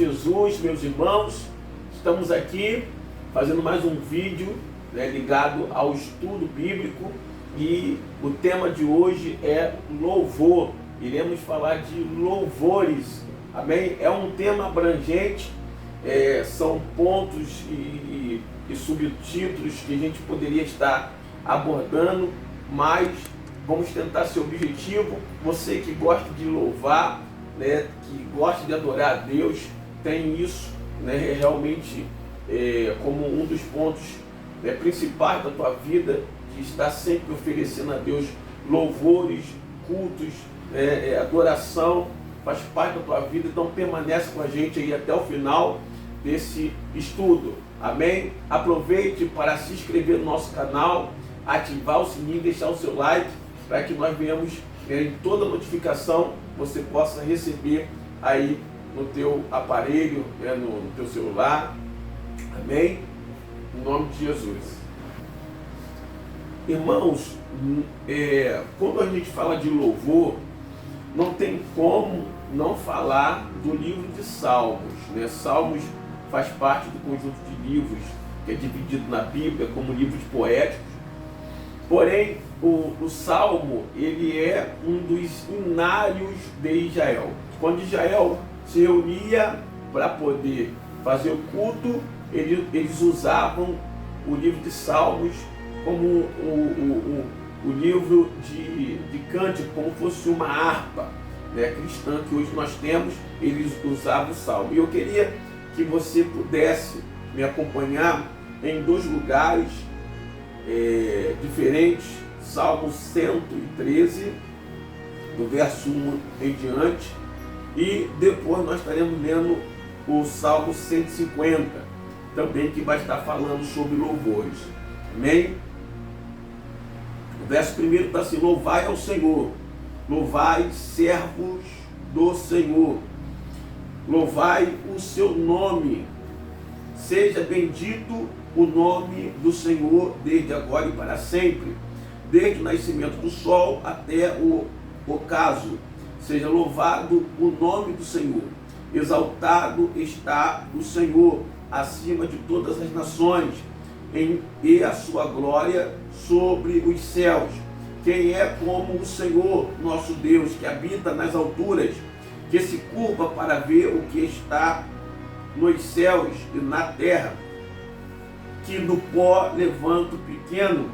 Jesus, meus irmãos, estamos aqui fazendo mais um vídeo, ligado ao estudo bíblico, e o tema de hoje é louvor. Iremos falar de louvores, amém? É um tema abrangente, são pontos e subtítulos que a gente poderia estar abordando, mas vamos tentar ser objetivo. Você que gosta de louvar, que gosta de adorar a Deus, tem isso realmente como um dos pontos principais da tua vida, de estar sempre oferecendo a Deus louvores, cultos, adoração, faz parte da tua vida. Então permanece com a gente aí até o final desse estudo, amém? Aproveite para se inscrever no nosso canal, ativar o sininho, deixar o seu like, para que nós venhamos em toda notificação você possa receber aí no teu aparelho, no teu celular, amém? Em nome de Jesus. Irmãos, quando a gente fala de louvor, não tem como não falar do livro de Salmos, Salmos faz parte do conjunto de livros que é dividido na Bíblia como livros poéticos. Porém, o Salmo, ele é um dos hinários de Israel. Quando Israel se reunia para poder fazer o culto, eles usavam o livro de Salmos como o livro de cântico, como fosse uma harpa cristã que hoje nós temos. Eles usavam o Salmo. E eu queria que você pudesse me acompanhar em dois lugares diferentes. Salmo 113, do verso 1 em diante, e depois nós estaremos lendo o Salmo 150, também, que vai estar falando sobre louvores, amém? O verso primeiro está assim: louvai ao Senhor, louvai servos do Senhor, louvai o seu nome, seja bendito o nome do Senhor desde agora e para sempre, desde o nascimento do sol até o ocaso. Seja louvado o nome do Senhor, exaltado está o Senhor acima de todas as nações, e a sua glória sobre os céus. Quem é como o Senhor nosso Deus, que habita nas alturas, que se curva para ver o que está nos céus e na terra, que do pó levanta o pequeno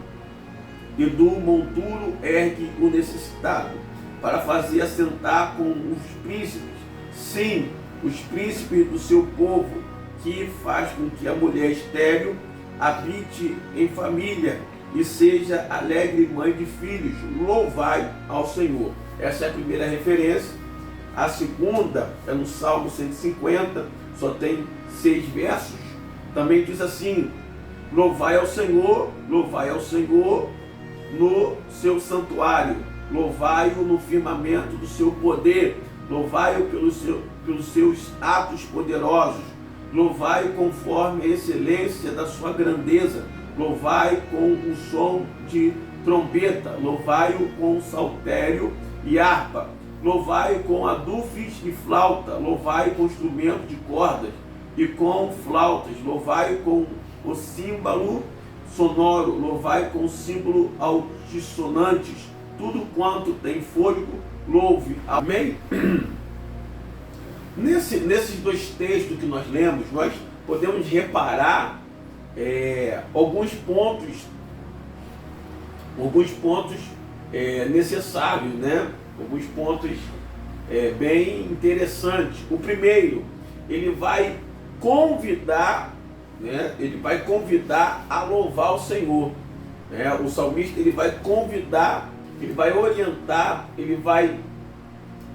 e do monturo ergue o necessitado, para fazer assentar com os príncipes, sim, os príncipes do seu povo, que faz com que a mulher estéril habite em família e seja alegre mãe de filhos. Louvai ao Senhor. Essa é a primeira referência. A segunda é no Salmo 150, só tem 6 versos. Também diz assim: louvai ao Senhor no seu santuário, louvai-o no firmamento do seu poder, louvai-o pelos seus atos poderosos, louvai-o conforme a excelência da sua grandeza, louvai com o som de trombeta, louvai-o com saltério e harpa, louvai-o com adufes e flauta, louvai-o com instrumento de cordas e com flautas, louvai-o com o símbolo sonoro, louvai com o símbolo altissonantes, tudo quanto tem fôlego, louve. Amém? Nesses dois textos que nós lemos, nós podemos reparar alguns pontos necessários, alguns pontos bem interessantes. O primeiro, ele vai convidar a louvar o Senhor. O salmista, ele vai convidar, ele vai orientar, ele vai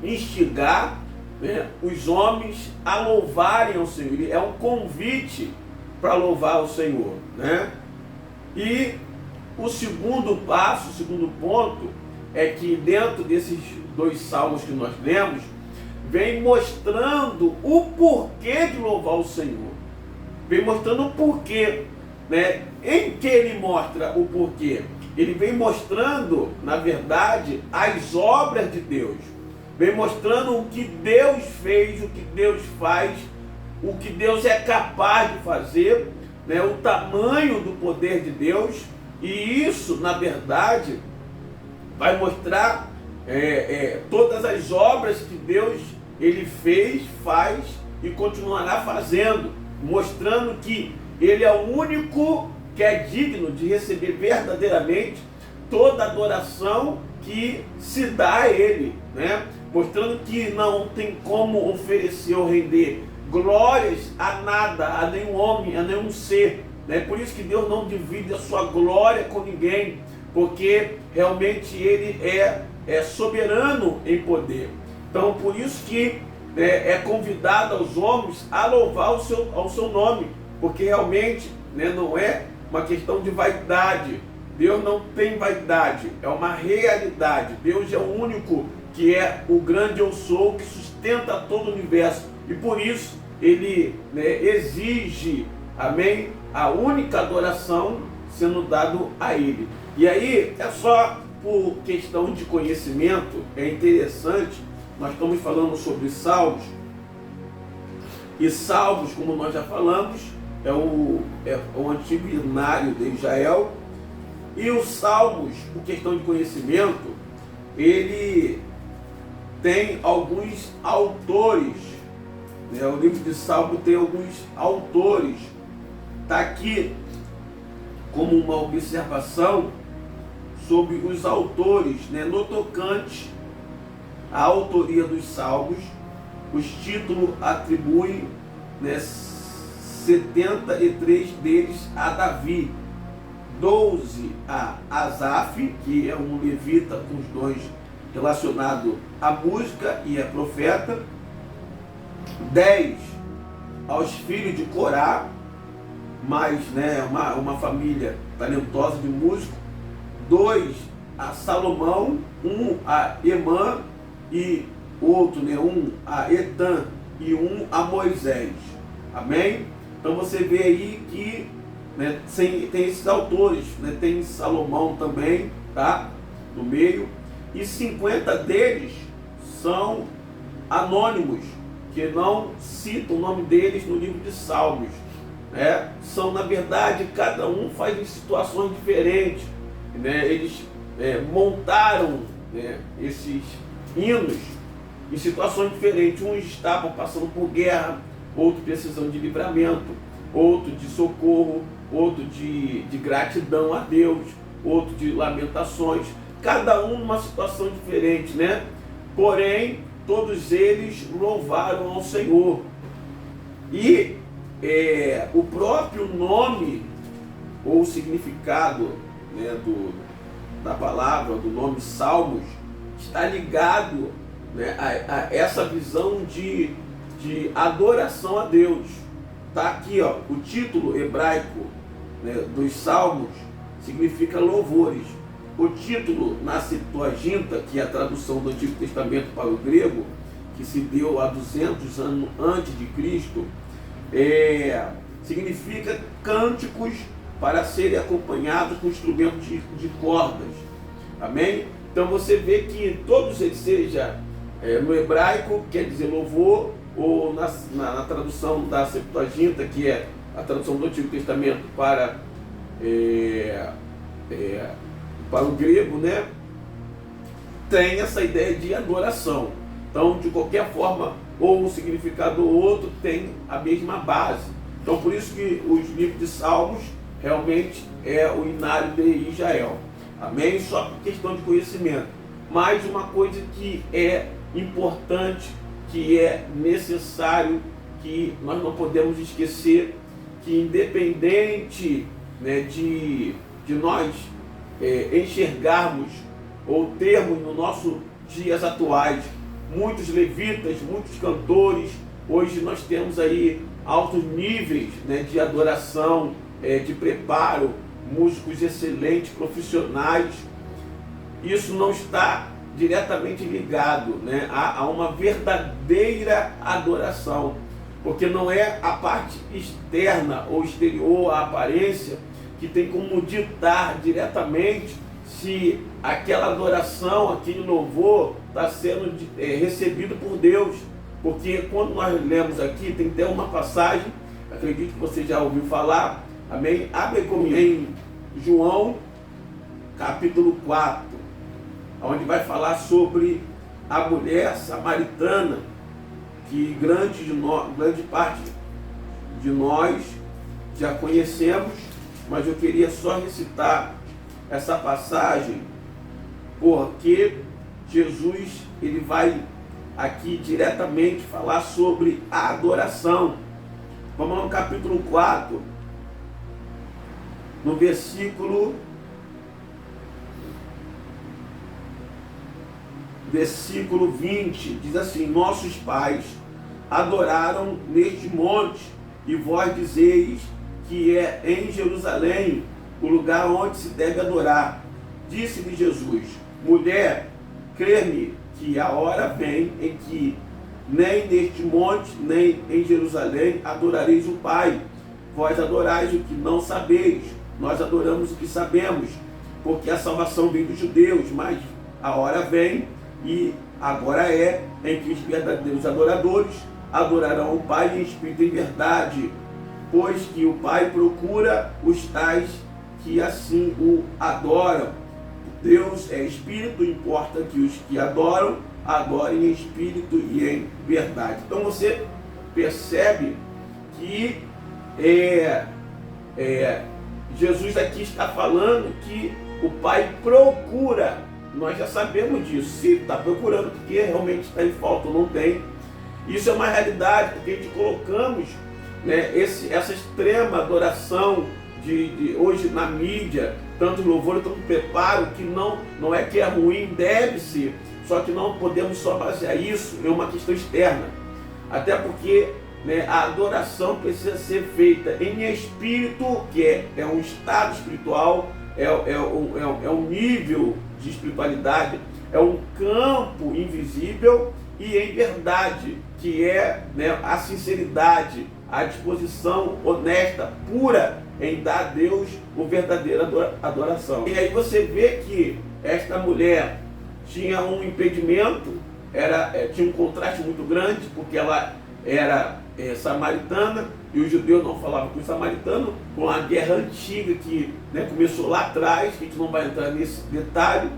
instigar os homens a louvarem ao Senhor. É um convite para louvar ao Senhor, E o segundo passo, o segundo ponto, é que dentro desses dois salmos que nós lemos, vem mostrando o porquê de louvar o Senhor. Vem mostrando o porquê, Em que ele mostra o porquê? Ele vem mostrando, na verdade, as obras de Deus. Vem mostrando o que Deus fez, o que Deus faz o que Deus é capaz de fazer, né, o tamanho do poder de Deus, e isso, na verdade, vai mostrar todas as obras que Deus ele fez, faz e continuará fazendo, mostrando que Ele é o único que é digno de receber verdadeiramente toda adoração que se dá a Ele, né? Mostrando que não tem como oferecer ou render glórias a nada, a nenhum homem, a nenhum ser, né? Por isso que Deus não divide a sua glória com ninguém, porque realmente Ele é soberano em poder. Então, por isso que é convidado aos homens a louvar ao seu nome, porque realmente, né, não é uma questão de vaidade. Deus não tem vaidade, é uma realidade. Deus é o único que é o grande eu sou, que sustenta todo o universo, e por isso Ele, né, exige, amém, a única adoração sendo dado a Ele. E aí, é só por questão de conhecimento, é interessante, nós estamos falando sobre salmos, e salmos, como nós já falamos, é o antigo hinário de Israel, e os salmos, por questão de conhecimento, ele tem alguns autores, né? O livro de Salmo tem alguns autores, está aqui como uma observação sobre os autores, né? No tocante à autoria dos salmos, os títulos atribuem, né, 73 deles a Davi, 12 a Asaf, que é um levita com os dons relacionados à música e é profeta, 10 aos filhos de Corá, mais, né, uma família talentosa de músico, 2 a Salomão, 1 a Emã e outro, né, 1 a Etã e 1 a Moisés. Amém? Então você vê aí que, né, tem esses autores, né, tem Salomão também, tá, no meio, e 50 deles são anônimos, que não citam o nome deles no livro de Salmos, né? São, na verdade, cada um faz em situações diferentes, né? Eles montaram, né, esses hinos em situações diferentes. Uns estavam passando por guerra, outro precisando de livramento, outro de socorro, outro de gratidão a Deus, outro de lamentações, cada um numa situação diferente, né? Porém, todos eles louvaram ao Senhor. E o próprio nome ou o significado, né, da palavra, do nome Salmos, está ligado, né, a essa visão de adoração a Deus. Está aqui, ó, o título hebraico, né, dos Salmos significa louvores. O título na Septuaginta, que é a tradução do Antigo Testamento para o grego, que se deu há 200 anos antes de Cristo, significa cânticos para serem acompanhados com instrumentos de cordas. Amém? Então você vê que todos eles, seja no hebraico, quer dizer louvor, ou na tradução da Septuaginta, que é a tradução do Antigo Testamento para o grego, né, tem essa ideia de adoração. Então, de qualquer forma, ou um significado ou outro tem a mesma base. Então, por isso que os livros de Salmos realmente é o inário de Israel. Amém? Só por questão de conhecimento. Mas uma coisa que é importante, que é necessário, que nós não podemos esquecer, que independente, né, de nós enxergarmos ou termos no nossos dias atuais muitos levitas, muitos cantores, hoje nós temos aí altos níveis, né, de adoração, de preparo, músicos excelentes, profissionais. Isso não está diretamente ligado, né, a uma verdadeira adoração, porque não é a parte externa ou exterior, a aparência, que tem como ditar diretamente se aquela adoração, aquele louvor está sendo recebido por Deus. Porque quando nós lemos aqui, tem até uma passagem, acredito que você já ouviu falar, amém? Abre comigo em João, capítulo 4, onde vai falar sobre a mulher samaritana, que grande parte de nós já conhecemos, mas eu queria só recitar essa passagem, porque Jesus ele vai aqui diretamente falar sobre a adoração. Vamos lá no capítulo 4, no versículo 20, diz assim: nossos pais adoraram neste monte, e vós dizeis que é em Jerusalém o lugar onde se deve adorar. Disse-lhe Jesus: mulher, crê-me que a hora vem em que nem neste monte, nem em Jerusalém adorareis o Pai. Vós adorais o que não sabeis, nós adoramos o que sabemos, porque a salvação vem dos judeus, mas a hora vem, e agora é, em que os verdadeiros adoradores adorarão o Pai em espírito e em verdade, pois que o Pai procura os tais que assim o adoram. Deus é espírito, importa que os que adoram, adorem em espírito e em verdade. Então você percebe que Jesus aqui está falando que o Pai procura. Nós já sabemos disso, se está procurando, porque realmente está em falta ou não tem. Isso é uma realidade, porque a gente colocamos, né, essa extrema adoração de hoje na mídia, tanto louvor, tanto preparo, que não é que é ruim, deve ser, só que não podemos só basear isso em uma questão externa. Até porque, né, a adoração precisa ser feita em espírito, que é um estado espiritual, é um nível de espiritualidade, é um campo invisível, e em verdade, que é, né, a sinceridade, a disposição honesta, pura, em dar a Deus o verdadeiro adoração. E aí você vê que esta mulher tinha um impedimento, tinha um contraste muito grande, porque ela era samaritana, e os judeus não falavam com os samaritanos, com a guerra antiga que, né, começou lá atrás, que a gente não vai entrar nesse detalhe,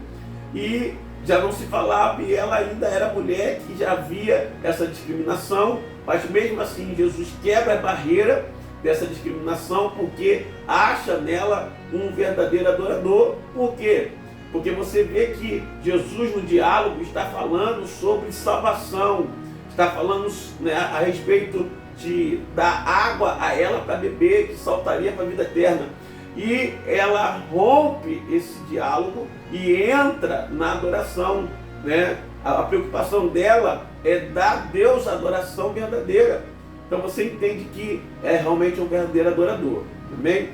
e já não se falava, e ela ainda era mulher, que já havia essa discriminação, mas mesmo assim Jesus quebra a barreira dessa discriminação, porque acha nela um verdadeiro adorador. Por quê? Porque você vê que Jesus no diálogo está falando sobre salvação, está falando, né, a respeito de dar água a ela para beber, que saltaria para a vida eterna. E ela rompe esse diálogo e entra na adoração, né? A preocupação dela é dar a Deus a adoração verdadeira. Então você entende que é realmente um verdadeiro adorador, amém?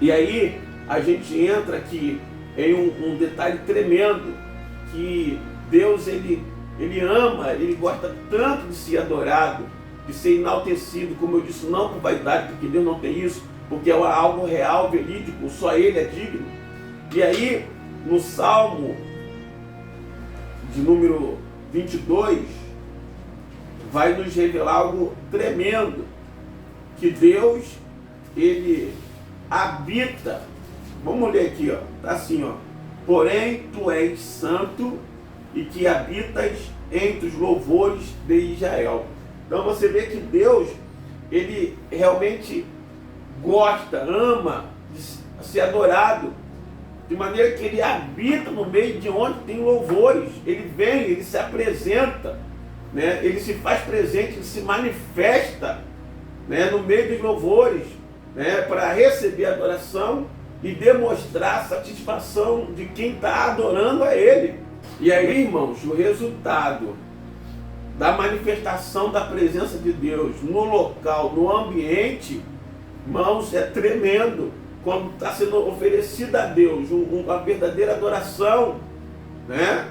E aí a gente entra aqui em um detalhe tremendo, que Deus ele ama, ele gosta tanto de ser adorado, de ser enaltecido, como eu disse, não por vaidade, porque Deus não tem isso, porque é algo real, verídico, só Ele é digno. E aí, no Salmo de número 22, vai nos revelar algo tremendo, que Deus, Ele habita, vamos ler aqui, ó, tá assim, ó: porém tu és santo, e que habitas entre os louvores de Israel. Então você vê que Deus, Ele realmente gosta, ama de ser adorado, de maneira que Ele habita no meio de onde tem louvores. Ele vem, Ele se apresenta, né? Ele se faz presente, Ele se manifesta, né, no meio dos louvores, né, para receber a adoração e demonstrar a satisfação de quem está adorando a Ele. E aí, irmãos, o resultado da manifestação da presença de Deus no local, no ambiente, irmãos, é tremendo. Quando está sendo oferecida a Deus uma verdadeira adoração, né?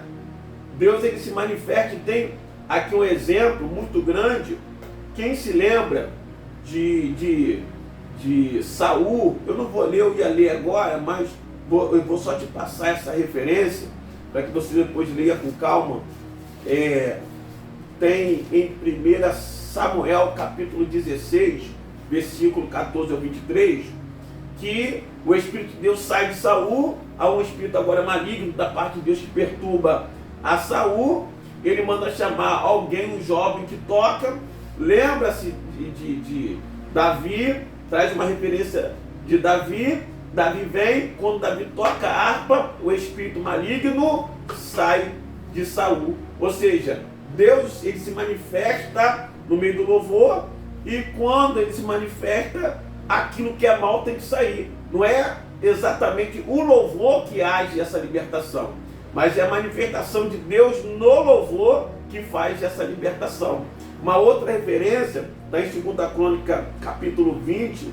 Deus, ele se manifesta. E tem aqui um exemplo muito grande. Quem se lembra de Saul? Eu não vou ler, eu ia ler agora, mas eu vou só te passar essa referência, para que você depois leia com calma. tem em 1 Samuel capítulo 16, versículo 14 ao 23, que o Espírito de Deus sai de Saul, há um espírito agora maligno da parte de Deus que perturba a Saul. Ele manda chamar alguém, um jovem que toca, lembra-se de Davi, traz uma referência de Davi. Davi vem, quando Davi toca a harpa, o espírito maligno sai de Saul. Ou seja, Deus, ele se manifesta no meio do louvor, e quando ele se manifesta, aquilo que é mal tem que sair. Não é exatamente o louvor que age essa libertação, mas é a manifestação de Deus no louvor que faz essa libertação. Uma outra referência está em 2 Crônica, capítulo 20,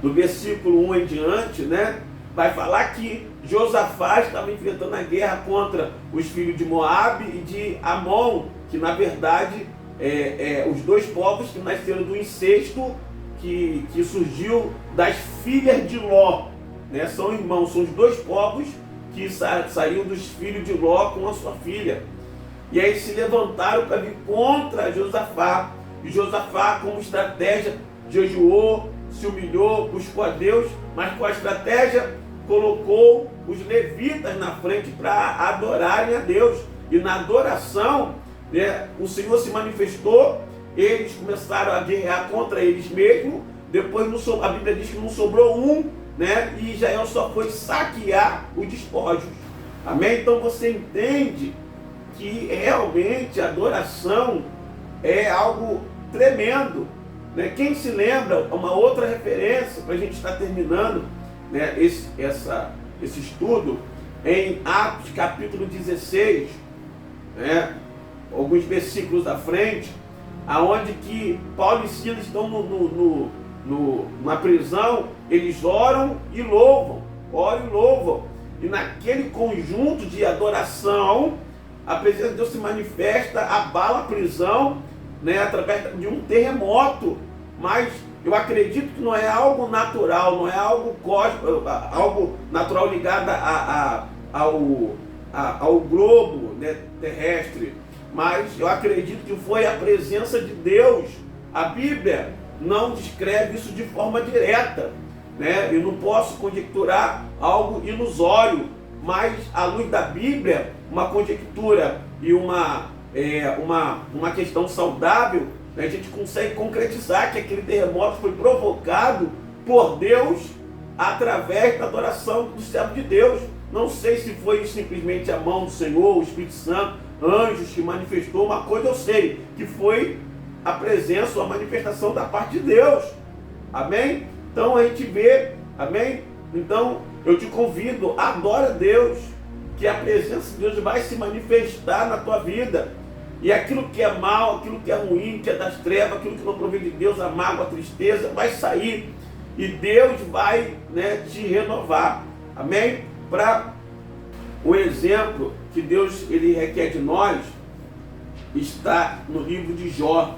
do versículo 1 em diante, né? Vai falar que Josafá estava enfrentando a guerra contra os filhos de Moabe e de Amon, que na verdade os dois povos que nasceram do incesto que surgiu das filhas de Ló, né? São irmãos, são os dois povos que saíram dos filhos de Ló com a sua filha. E aí se levantaram para vir contra Josafá. E Josafá, como estratégia, jejuou, se humilhou, buscou a Deus, mas com a estratégia colocou os levitas na frente para adorarem a Deus. E na adoração, né, o Senhor se manifestou, eles começaram a guerrear contra eles mesmos. Depois a Bíblia diz que não sobrou um, né, e Israel só foi saquear os despojos. Amém? Então você entende que realmente a adoração é algo tremendo, né? Quem se lembra, uma outra referência para a gente estar terminando, né, esse estudo, em Atos capítulo 16, né, alguns versículos à frente, aonde que Paulo e Silas estão na prisão, eles oram e louvam, e naquele conjunto de adoração, a presença de Deus se manifesta, abala a prisão, né, através de um terremoto. Mas eu acredito que não é algo natural, não é algo cósmico, algo natural ligado ao globo, né, terrestre, mas eu acredito que foi a presença de Deus. A Bíblia não descreve isso de forma direta, né? Eu não posso conjecturar algo ilusório, mas à luz da Bíblia, uma conjectura e uma questão saudável, a gente consegue concretizar que aquele terremoto foi provocado por Deus através da adoração do servo de Deus. Não sei se foi simplesmente a mão do Senhor, o Espírito Santo, anjos que manifestou. Uma coisa eu sei, que foi a presença ou a manifestação da parte de Deus. Amém? Então a gente vê, amém? Então eu te convido, adora a Deus, que a presença de Deus vai se manifestar na tua vida. E aquilo que é mal, aquilo que é ruim, que é das trevas, aquilo que não provém de Deus, a mágoa, a tristeza, vai sair. E Deus vai, né, te renovar. Amém? Para o exemplo que Deus ele requer de nós, está no livro de Jó,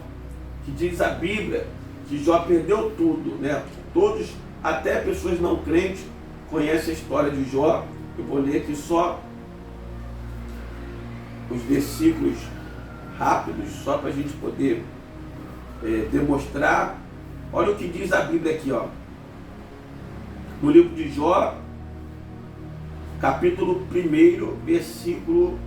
que diz a Bíblia que Jó perdeu tudo, né? Todos, até pessoas não crentes, conhecem a história de Jó. Eu vou ler aqui só os versículos rápidos, só para a gente poder demonstrar. Olha o que diz a Bíblia aqui, ó. No livro de Jó, capítulo 1, versículo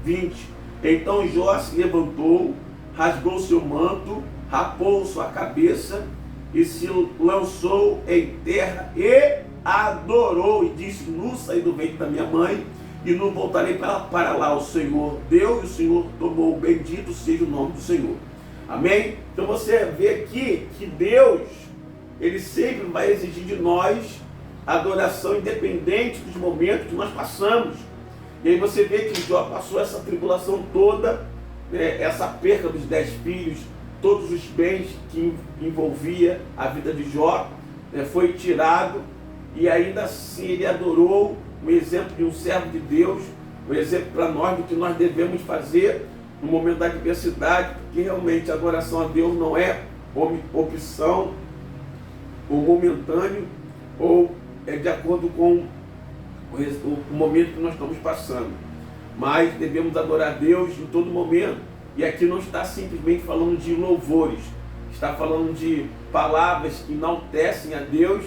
20. Então Jó se levantou, rasgou seu manto, rapou sua cabeça e se lançou em terra e adorou, e disse: nu saí do ventre da minha mãe e não voltarei para lá. O Senhor deu e o Senhor tomou, bendito seja o nome do Senhor. Amém? Então você vê aqui que Deus, ele sempre vai exigir de nós adoração, independente dos momentos que nós passamos. E aí você vê que Jó passou essa tribulação toda, né, essa perca dos 10 filhos, todos os bens que envolvia a vida de Jó, né, foi tirado, e ainda assim ele adorou. Um exemplo de um servo de Deus, um exemplo para nós do que nós devemos fazer no momento da adversidade, porque realmente a adoração a Deus não é opção ou momentâneo, ou é de acordo com o momento que nós estamos passando, mas devemos adorar a Deus em todo momento, E aqui não está simplesmente falando de louvores, está falando de palavras que enaltecem a Deus,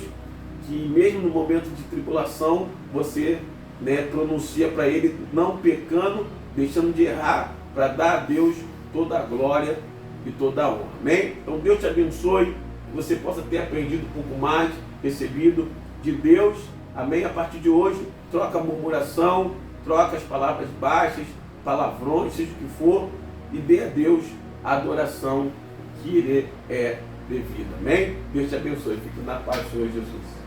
que mesmo no momento de tribulação você pronuncia para Ele, não pecando, deixando de errar, para dar a Deus toda a glória e toda a honra. Amém? Então Deus te abençoe, que você possa ter aprendido um pouco mais, recebido de Deus. Amém? A partir de hoje, troca a murmuração, troca as palavras baixas, palavrões, seja o que for, e dê a Deus a adoração que lhe é devida. Amém? Deus te abençoe. Fique na paz do Senhor Jesus.